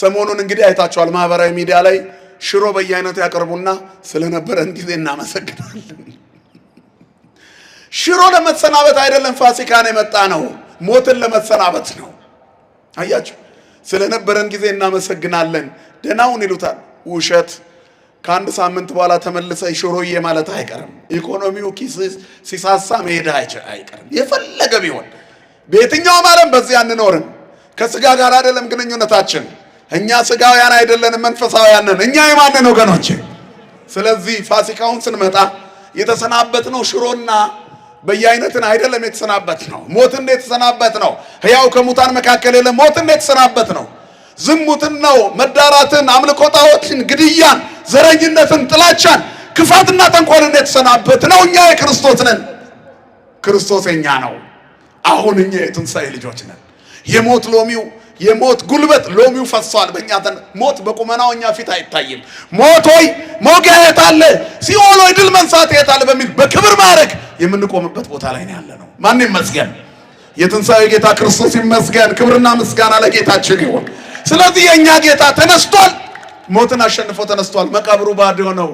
ሰሞኑን እንግዲህ አይታችኋል ማህበራዊ ሚዲያ ላይ ሽሮ በየአይነቱ ያቀርቡና ስለነበረን ጊዜ እናመሰግናለን። ሽሮ ለመሰናበት አይደለም ፋሲካን የመጣ ነው፣ ሞትን ለመሰናበት ነው። አያችሁ፣ ስለነበረን ጊዜ እናመሰግናለን ደናውን ይሉታል። ውሸት። ከአንድ ሳምንት በኋላ ተመልሰ ሽሮዬ ማለት አይቀርም። ኢኮኖሚው ኪስ ሲሳሳ መሄድ አይቀርም። የፈለገ ቢሆን በየትኛውም ዓለም በዚህ አንኖርም። ከስጋ ጋር አይደለም ግንኙነታችን። እኛ ስጋውያን አይደለንም፣ መንፈሳውያን ነን። እኛ የማንን ወገኖች? ስለዚህ ፋሲካውን ስንመጣ የተሰናበት ነው ሽሮና በየአይነትን አይደለም የተሰናበት ነው። ሞትን የተሰናበት ነው። ሕያው ከሙታን መካከል የለም። ሞትን የተሰናበት ነው። ዝሙትን ነው፣ መዳራትን፣ አምልኮ ጣዖትን፣ ግድያን፣ ዘረኝነትን፣ ጥላቻን፣ ክፋትና ተንኮልን የተሰናበት ነው። እኛ የክርስቶስ ነን። ክርስቶስ የኛ ነው። አሁን እኛ የትንሣኤ ልጆች ነን። የሞት ሎሚው የሞት ጉልበት ሎሚው ፈሷል በእኛ ሞት በቁመናው እኛ ፊት አይታይም። ሞት ሆይ መውጊያ የት አለ? ሲኦል ሆይ ድል መንሳት የት አለ? በሚል በክብር ማዕረግ የምንቆምበት ቦታ ላይ ነው ያለነው። ማን ይመስገን? የትንሣኤ ጌታ ክርስቶስ ይመስገን። ክብርና ምስጋና ለጌታችን ይሁን። ስለዚህ የኛ ጌታ ተነስቷል። ሞትን አሸንፎ ተነስቷል። መቃብሩ ባዶ ነው።